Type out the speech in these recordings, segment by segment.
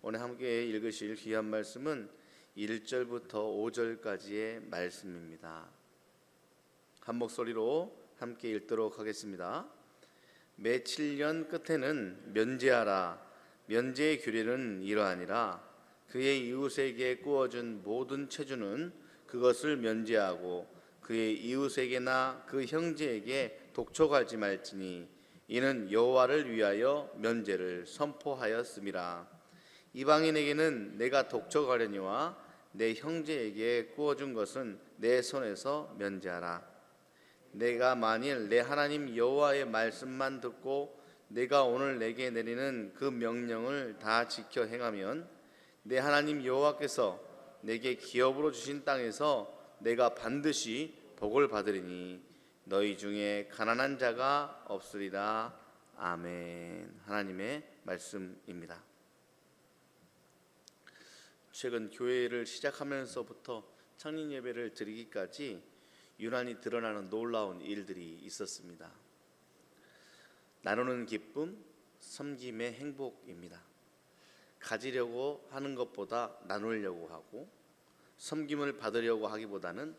오늘 함께 읽으실 귀한 말씀은 1절부터 5절까지의 말씀입니다. 한 목소리로 함께 읽도록 하겠습니다. 매 7년 끝에는 면제하라. 면제의 규례는 이러하니라. 그의 이웃에게 구워준 모든 체주는 그것을 면제하고 그의 이웃에게나 그 형제에게 독촉하지 말지니 이는 여호와를 위하여 면제를 선포하였음이라. 이방인에게는 내가 독촉하려니와 내 형제에게 구워준 것은 내 손에서 면제하라. 내가 만일 내 하나님 여호와의 말씀만 듣고 내가 오늘 내게 내리는 그 명령을 다 지켜 행하면 내 하나님 여호와께서 내게 기업으로 주신 땅에서 내가 반드시 복을 받으리니 너희 중에 가난한 자가 없으리라. 아멘. 하나님의 말씀입니다. 최근 교회를 시작하면서부터 창립 예배를 드리기까지 유난히 드러나는 놀라운 일들이 있었습니다. 나누는 기쁨, 섬김의 행복입니다. 가지려고 하는 것보다 나누려고 하고, 섬김을 받으려고 하기보다는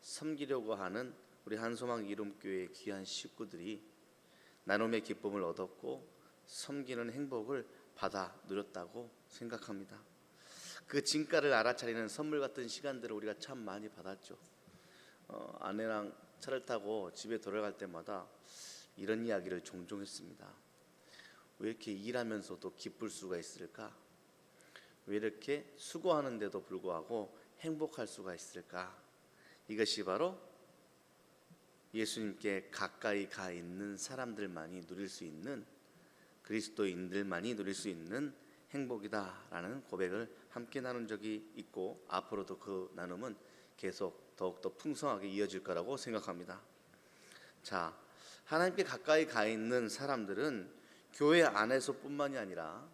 섬기려고 하는 우리 한소망 이름교회의 귀한 식구들이 나눔의 기쁨을 얻었고 섬기는 행복을 받아 누렸다고 생각합니다. 그 진가를 알아차리는 선물 같은 시간들을 우리가 참 많이 받았죠. 아내랑 차를 타고 집에 돌아갈 때마다 이런 이야기를 종종 했습니다. 왜 이렇게 일하면서도 기쁠 수가 있을까? 왜 이렇게 수고하는데도 불구하고 행복할 수가 있을까? 이것이 바로 예수님께 가까이 가 있는 사람들만이 누릴 수 있는, 그리스도인들만이 누릴 수 있는 행복이다라는 고백을 함께 나눈 적이 있고, 앞으로도 그 나눔은 계속 더욱더 풍성하게 이어질 거라고 생각합니다. 자, 하나님께 가까이 가 있는 사람들은 교회 안에서뿐만이 아니라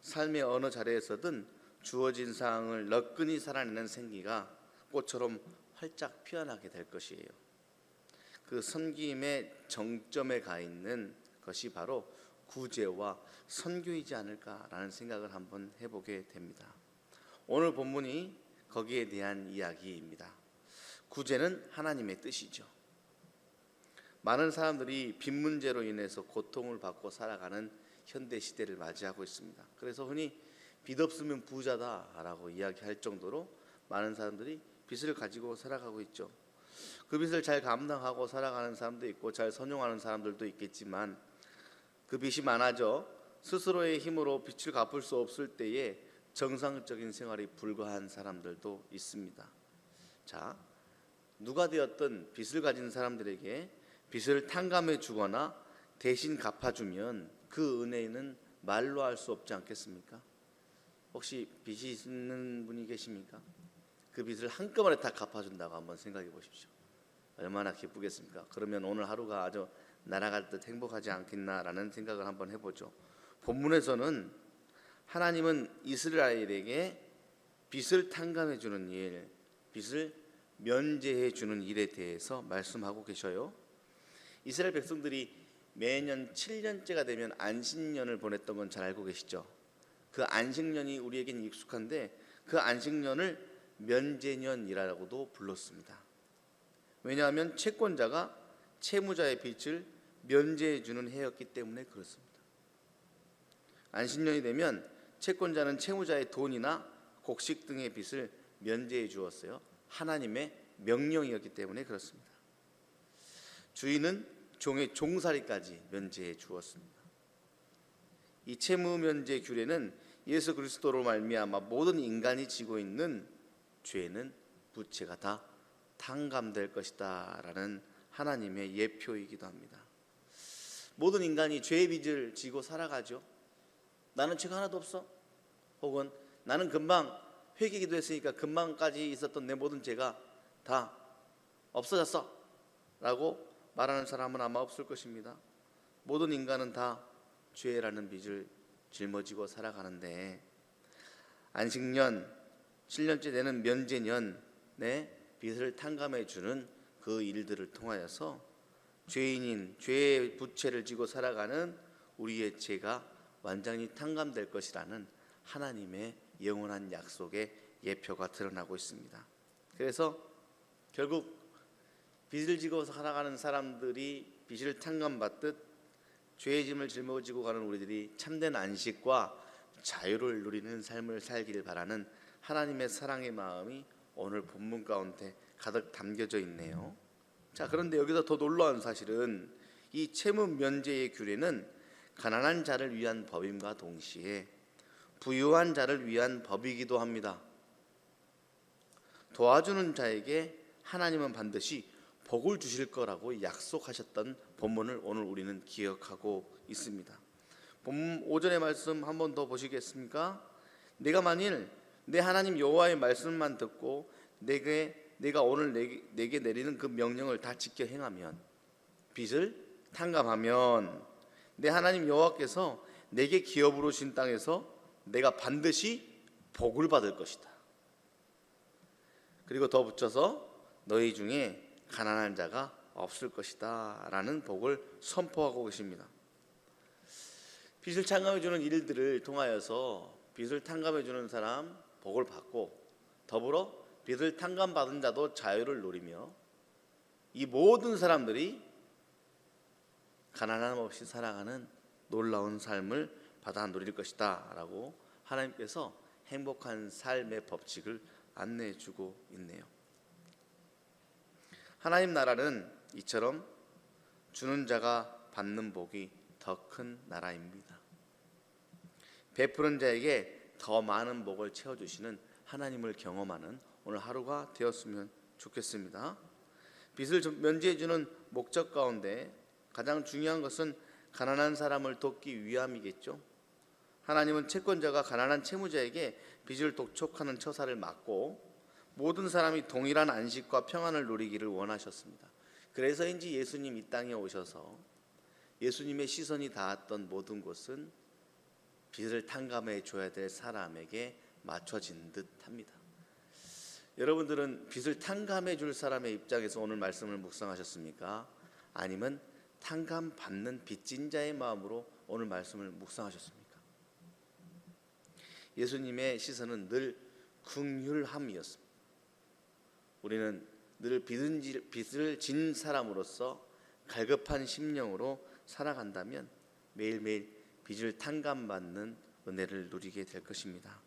삶의 어느 자리에서든 주어진 사항을 너끈히 살아내는 생기가 꽃처럼 활짝 피어나게 될 것이에요. 그 섬김의 정점에 가 있는 것이 바로 구제와 선교이지 않을까라는 생각을 한번 해보게 됩니다. 오늘 본문이 거기에 대한 이야기입니다. 구제는 하나님의 뜻이죠. 많은 사람들이 빚 문제로 인해서 고통을 받고 살아가는 현대 시대를 맞이하고 있습니다. 그래서 흔히 빚 없으면 부자다라고 이야기할 정도로 많은 사람들이 빚을 가지고 살아가고 있죠. 그 빚을 잘 감당하고 살아가는 사람도 있고 잘 선용하는 사람들도 있겠지만 그 빚이 많아져 스스로의 힘으로 빚을 갚을 수 없을 때에 정상적인 생활이 불가한 사람들도 있습니다. 자, 누가 되었든 빚을 가진 사람들에게 빚을 탕감해 주거나 대신 갚아주면 그 은혜는 말로 할 수 없지 않겠습니까? 혹시 빚이 있는 분이 계십니까? 그 빚을 한꺼번에 다 갚아준다고 한번 생각해 보십시오. 얼마나 기쁘겠습니까? 그러면 오늘 하루가 아주 날아갈 듯 행복하지 않겠나라는 생각을 한번 해보죠. 본문에서는 하나님은 이스라엘에게 빚을 탕감해 주는 일, 빚을 면제해 주는 일에 대해서 말씀하고 계셔요. 이스라엘 백성들이 매년 7년째가 되면 안식년을 보냈던 건 잘 알고 계시죠? 그 안식년이 우리에겐 익숙한데 그 안식년을 면제년이라고도 불렀습니다. 왜냐하면 채권자가 채무자의 빚을 면제해 주는 해였기 때문에 그렇습니다. 안식년이 되면 채권자는 채무자의 돈이나 곡식 등의 빚을 면제해 주었어요. 하나님의 명령이었기 때문에 그렇습니다. 주인은 종의 종살이까지 면제해 주었습니다. 이 채무 면제 규례는 예수 그리스도로 말미암아 모든 인간이 지고 있는 죄는 부채가 다 탕감될 것이다 라는 하나님의 예표이기도 합니다. 모든 인간이 죄의 빚을 지고 살아가죠. 나는 죄가 하나도 없어. 혹은 나는 금방 회개기도 했으니까 금방까지 있었던 내 모든 죄가 다 없어졌어 라고 말하는 사람은 아마 없을 것입니다. 모든 인간은 다 죄라는 빚을 짊어지고 살아가는데 안식년 7년째 되는 면제년에 빚을 탕감해 주는 그 일들을 통하여서 죄인인 죄의 부채를 지고 살아가는 우리의 죄가 완전히 탕감될 것이라는 하나님의 영원한 약속의 예표가 드러나고 있습니다. 그래서 결국 빚을 지고 살아가는 사람들이 빚을 탕감받듯 죄의 짐을 짊어지고 가는 우리들이 참된 안식과 자유를 누리는 삶을 살기를 바라는 하나님의 사랑의 마음이 오늘 본문 가운데 가득 담겨져 있네요. 자, 그런데 여기서 더 놀라운 사실은 이 채무 면제의 규례는 가난한 자를 위한 법임과 동시에 부유한 자를 위한 법이기도 합니다. 도와주는 자에게 하나님은 반드시 복을 주실 거라고 약속하셨던 본문을 오늘 우리는 기억하고 있습니다. 본문 5절의 말씀 한 번 더 보시겠습니까? 내가 만일 내 하나님 여호와의 말씀만 듣고 내가 오늘 내게 내리는 그 명령을 다 지켜 행하면, 빚을 탕감하면 내 하나님 여호와께서 내게 기업으로 준 땅에서 내가 반드시 복을 받을 것이다. 그리고 더 붙여서 너희 중에 가난한 자가 없을 것이다 라는 복을 선포하고 계십니다. 빚을 탕감해 주는 일들을 통하여서 빚을 탕감해 주는 사람 복을 받고, 더불어 빚을 탕감받은 자도 자유를 누리며, 이 모든 사람들이 가난함 없이 살아가는 놀라운 삶을 받아 누릴 것이다 라고 하나님께서 행복한 삶의 법칙을 안내해 주고 있네요. 하나님 나라는 이처럼 주는 자가 받는 복이 더 큰 나라입니다. 베푸는 자에게 더 많은 복을 채워주시는 하나님을 경험하는 오늘 하루가 되었으면 좋겠습니다. 빚을 면제해주는 목적 가운데 가장 중요한 것은 가난한 사람을 돕기 위함이겠죠. 하나님은 채권자가 가난한 채무자에게 빚을 독촉하는 처사를 막고 모든 사람이 동일한 안식과 평안을 누리기를 원하셨습니다. 그래서인지 예수님 이 땅에 오셔서 예수님의 시선이 닿았던 모든 곳은 빚을 탕감해 줘야 될 사람에게 맞춰진 듯합니다. 여러분들은 빚을 탕감해 줄 사람의 입장에서 오늘 말씀을 묵상하셨습니까? 아니면 탕감받는 빚진 자의 마음으로 오늘 말씀을 묵상하셨습니까? 예수님의 시선은 늘 긍휼함이었습니다. 우리는 늘 빚을 진 사람으로서 갈급한 심령으로 살아간다면 매일매일 빚을 탕감받는 은혜를 누리게 될 것입니다.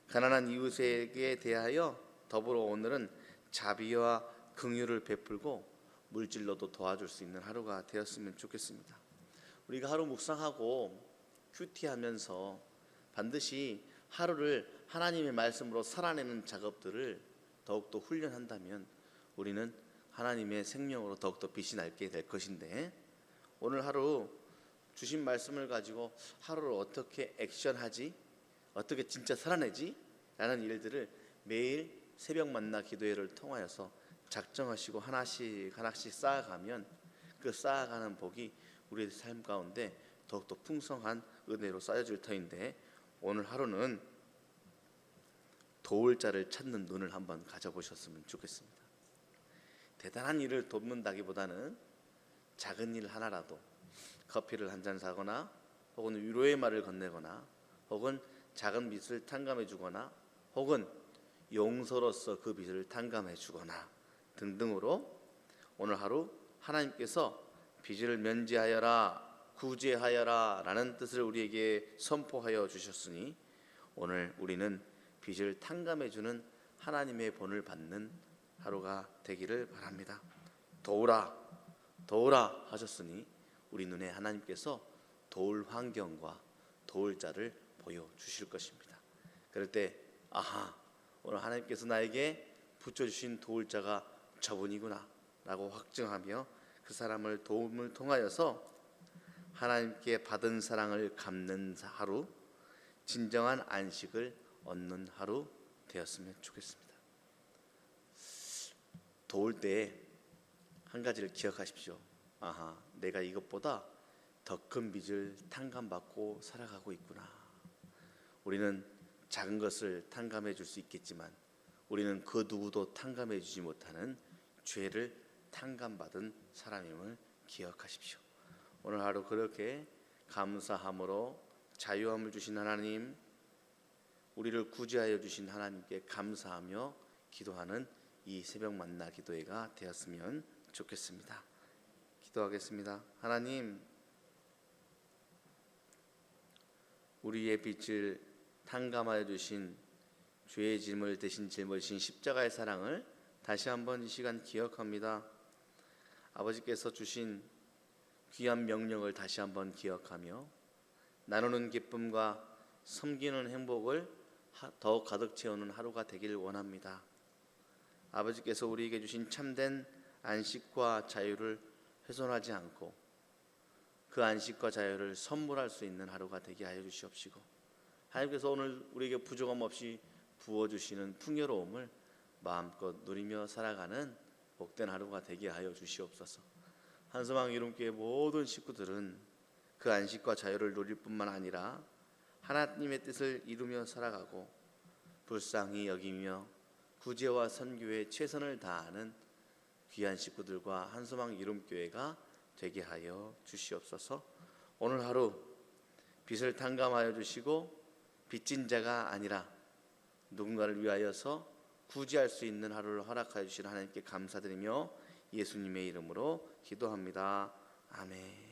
가난한 이웃에게 대하여 더불어 오늘은 자비와 긍휼을 베풀고 물질로도 도와줄 수 있는 하루가 되었으면 좋겠습니다. 우리가 하루 묵상하고 큐티하면서 반드시 하루를 하나님의 말씀으로 살아내는 작업들을 더욱더 훈련한다면 우리는 하나님의 생명으로 더욱더 빛이 나게 될 것인데, 오늘 하루 주신 말씀을 가지고 하루를 어떻게 액션하지? 어떻게 진짜 살아내지? 라는 일들을 매일 새벽 만나 기도회를 통하여서 작정하시고 하나씩 쌓아가면 그 쌓아가는 복이 우리의 삶 가운데 더욱더 풍성한 은혜로 쌓여질 터인데, 오늘 하루는 도울 자를 찾는 눈을 한번 가져보셨으면 좋겠습니다. 대단한 일을 돕는다기보다는 작은 일 하나라도 커피를 한 잔 사거나 혹은 위로의 말을 건네거나 혹은 작은 빚을 탕감해 주거나 혹은 용서로서 그 빚을 탕감해 주거나 등등으로 오늘 하루 하나님께서 빚을 면제하여라, 구제하여라 라는 뜻을 우리에게 선포하여 주셨으니 오늘 우리는 빚을 탕감해 주는 하나님의 본을 받는 하루가 되기를 바랍니다. 도우라 도우라 하셨으니 우리 눈에 하나님께서 도울 환경과 도울 자를 보여주실 것입니다. 그럴 때 아하, 오늘 하나님께서 나에게 붙여주신 도울 자가 저분이구나 라고 확증하며 그 사람을 도움을 통하여서 하나님께 받은 사랑을 갚는 하루, 진정한 안식을 얻는 하루 되었으면 좋겠습니다. 도울 때 한 가지를 기억하십시오. 아하, 내가 이것보다 더 큰 빚을 탕감받고 살아가고 있구나. 우리는 작은 것을 탕감해 줄 수 있겠지만 우리는 그 누구도 탕감해 주지 못하는 죄를 탕감받은 사람임을 기억하십시오. 오늘 하루 그렇게 감사함으로 자유함을 주신 하나님, 우리를 구제하여 주신 하나님께 감사하며 기도하는 이 새벽 만나 기도회가 되었으면 좋겠습니다. 기도하겠습니다. 하나님, 우리의 빛을 탕감하여 주신 죄의 짐을 대신 짊어지신 십자가의 사랑을 다시 한번 이 시간 기억합니다. 아버지께서 주신 귀한 명령을 다시 한번 기억하며 나누는 기쁨과 섬기는 행복을 더욱 가득 채우는 하루가 되길 원합니다. 아버지께서 우리에게 주신 참된 안식과 자유를 훼손하지 않고 그 안식과 자유를 선물할 수 있는 하루가 되게 하여 주시옵시고, 하나님께서 오늘 우리에게 부족함 없이 부어주시는 풍요로움을 마음껏 누리며 살아가는 복된 하루가 되게 하여 주시옵소서. 한소망 이름교회 모든 식구들은 그 안식과 자유를 누릴 뿐만 아니라 하나님의 뜻을 이루며 살아가고 불쌍히 여기며 구제와 선교에 최선을 다하는 귀한 식구들과 한소망 이름교회가 되게 하여 주시옵소서. 오늘 하루 빚을 탕감하여 주시고 빚진 자가 아니라 누군가를 위하여서 구제할 수 있는 하루를 허락하여 주신 하나님께 감사드리며 예수님의 이름으로 기도합니다. 아멘.